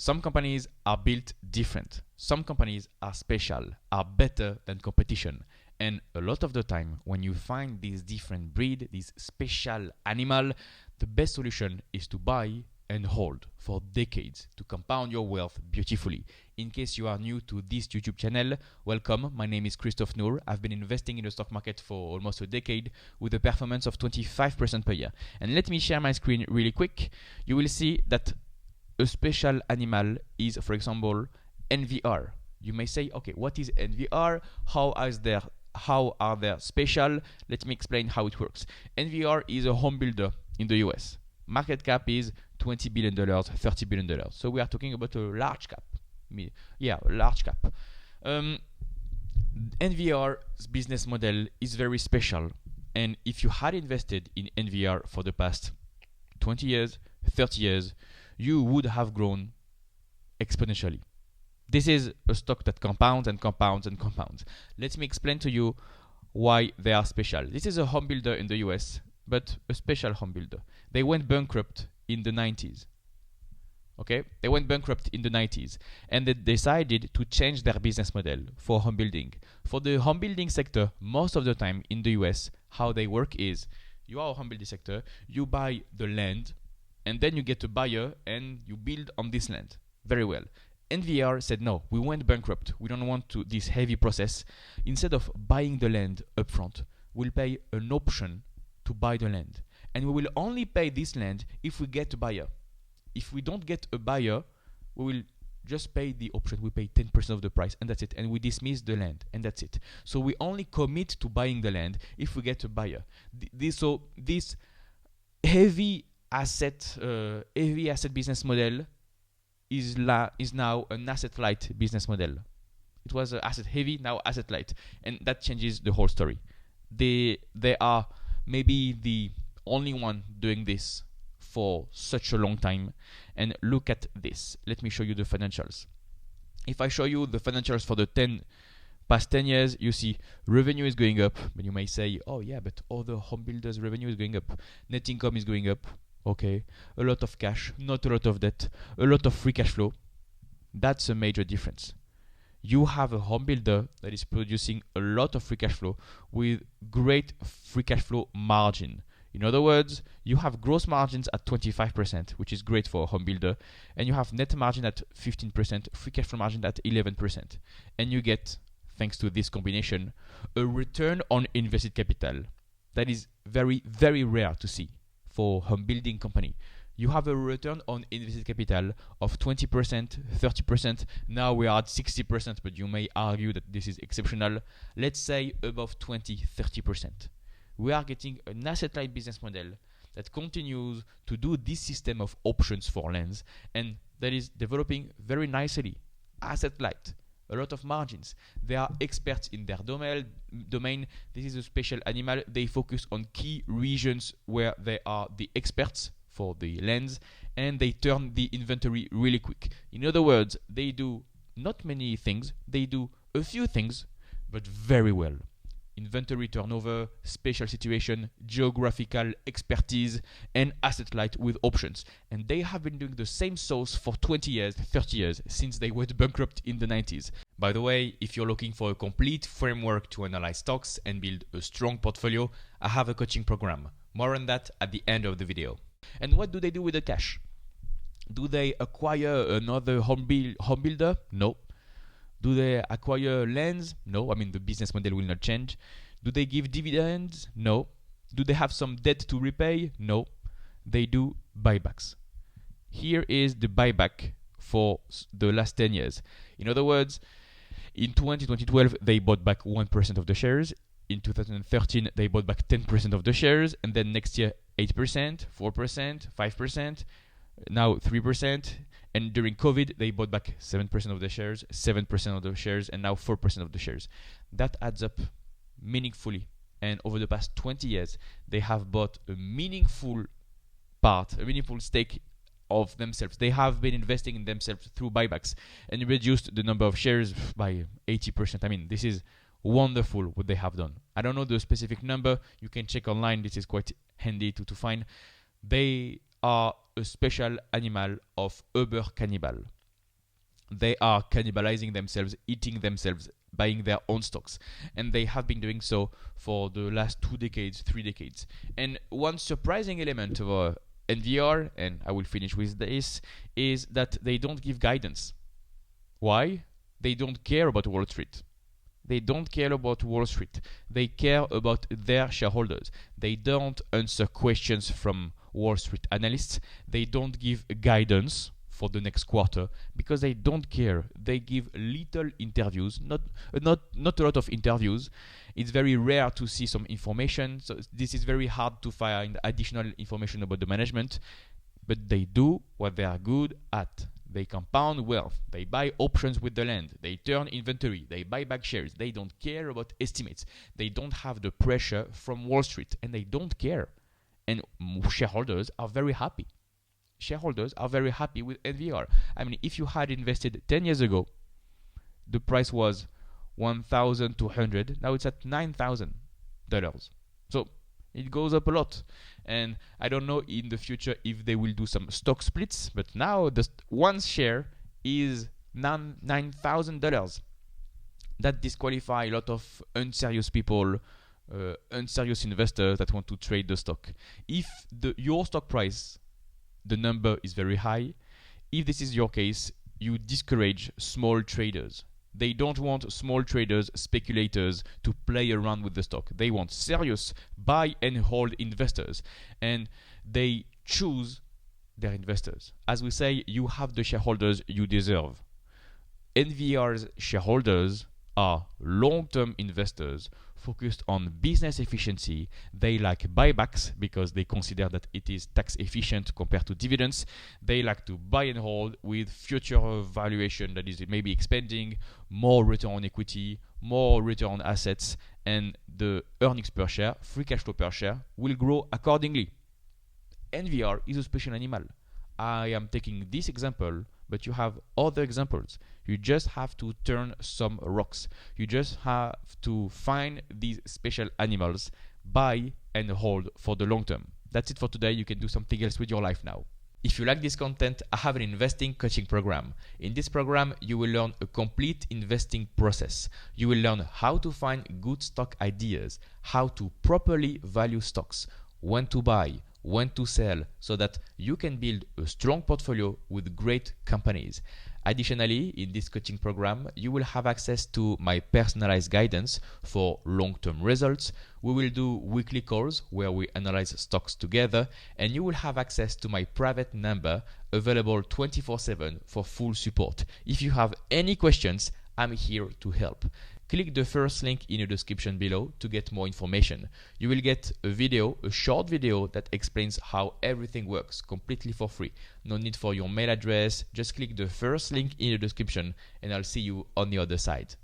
Some companies are built different. Some companies are special, are better than competition. And a lot of the time, when you find this different breed, this special animal, the best solution is to buy and hold for decades to compound your wealth beautifully. In case you are new to this YouTube channel, welcome. My name is Christophe Nour. I've been investing in the stock market for almost a decade with a performance of 25% per year. And let me share my screen really quick. You will see that a special animal is, for example, NVR. You may say, okay, what is NVR? How are they special? Let me explain how it works. NVR is a home builder in the US. Market cap is $20 billion, $30 billion. So we are talking about a large cap. Large cap. NVR's business model is very special. And if you had invested in NVR for the past 20 years, 30 years, you would have grown exponentially. This is a stock that compounds and compounds and compounds. Let me explain to you why they are special. This is a home builder in the US, but a special home builder. They went bankrupt in the 90s. Okay? They went bankrupt in the 90s and they decided to change their business model for home building. For the home building sector, most of the time in the US, how they work is you are a home building sector, you buy the land, and then you get a buyer and you build on this land. Very well. NVR said, no, we went bankrupt. We don't want this heavy process. Instead of buying the land upfront, we'll pay an option to buy the land. And we will only pay this land if we get a buyer. If we don't get a buyer, we will just pay the option. We pay 10% of the price and that's it. And we dismiss the land and that's it. So we only commit to buying the land if we get a buyer. This heavy asset business model is now an asset light business model. It was asset heavy, now asset light, and that changes the whole story. They are maybe the only one doing this for such a long time. And look at this. Let me show you the financials. If I show you the financials for the past 10 years, you see revenue is going up, but you may say, oh yeah, but other home builders' revenue is going up. Net income is going up. Okay, a lot of cash, not a lot of debt, a lot of free cash flow. That's a major difference. You have a home builder that is producing a lot of free cash flow with great free cash flow margin. In other words, you have gross margins at 25%, which is great for a home builder, and you have net margin at 15%, free cash flow margin at 11%. And you get, thanks to this combination, a return on invested capital that is very, very rare to see for home building company. You have a return on invested capital of 20%, 30%. Now we are at 60%, but you may argue that this is exceptional. Let's say above 20, 30%. We are getting an asset-light business model that continues to do this system of options for lands, and that is developing very nicely. Asset-light, a lot of margins. They are experts in their domain. This is a special animal. They focus on key regions where they are the experts for the lands, and they turn the inventory really quick. In other words, they do not many things. They do a few things, but very well. Inventory turnover, special situation, geographical expertise, and asset light with options. And they have been doing the same sauce for 20 years, 30 years, since they went bankrupt in the 90s. By the way, if you're looking for a complete framework to analyze stocks and build a strong portfolio, I have a coaching program. More on that at the end of the video. And what do they do with the cash? Do they acquire another home builder? No. Do they acquire lands? No. I mean, the business model will not change. Do they give dividends? No. Do they have some debt to repay? No. They do buybacks. Here is the buyback for the last 10 years. In other words, in 2012, they bought back 1% of the shares. In 2013, they bought back 10% of the shares. And then next year, 8%, 4%, 5%, now 3%. And during COVID, they bought back 7% of the shares, 7% of the shares, and now 4% of the shares. That adds up meaningfully. And over the past 20 years, they have bought a meaningful stake of themselves. They have been investing in themselves through buybacks and reduced the number of shares by 80%. I mean, this is wonderful what they have done. I don't know the specific number. You can check online. This is quite handy to find. They are a special animal of Uber cannibal. They are cannibalizing themselves, eating themselves, buying their own stocks. And they have been doing so for the last 2 decades, 3 decades. And one surprising element of NVR, and I will finish with this, is that they don't give guidance. Why? They don't care about Wall Street. They don't care about Wall Street. They care about their shareholders. They don't answer questions from Wall Street analysts. They don't give guidance for the next quarter because they don't care. They give little interviews, not a lot of interviews. It's very rare to see some information, so this is very hard to find additional information about the management, but they do what they are good at. They compound wealth, they buy options with the land, they turn inventory, they buy back shares, they don't care about estimates, they don't have the pressure from Wall Street, and they don't care. And shareholders are very happy. Shareholders are very happy with NVR. I mean, if you had invested 10 years ago, the price was $1,200. Now it's at $9,000. So it goes up a lot. And I don't know in the future if they will do some stock splits, but now the one share is $9,000. That disqualifies a lot of unserious people, unserious investors that want to trade the stock. If your stock price, the number is very high, if this is your case, you discourage small traders. They don't want small traders, speculators to play around with the stock. They want serious buy and hold investors, and they choose their investors. As we say, you have the shareholders you deserve. NVR's shareholders are long-term investors focused on business efficiency. They like buybacks because they consider that it is tax efficient compared to dividends. They like to buy and hold with future valuation that is maybe expanding, more return on equity, more return on assets, and the earnings per share, free cash flow per share, will grow accordingly. NVR is a special animal. I am taking this example, but you have other examples. You just have to turn some rocks. You just have to find these special animals, buy and hold for the long term. That's it for today. You can do something else with your life now. If you like this content, I have an investing coaching program. In this program, you will learn a complete investing process. You will learn how to find good stock ideas, how to properly value stocks, when to buy, when to sell, so that you can build a strong portfolio with great companies. Additionally, in this coaching program, you will have access to my personalized guidance for long-term results. We will do weekly calls where we analyze stocks together, and you will have access to my private number available 24/7 for full support. If you have any questions, I'm here to help. Click the first link in the description below to get more information. You will get a short video that explains how everything works completely for free. No need for your mail address. Just click the first link in the description and I'll see you on the other side.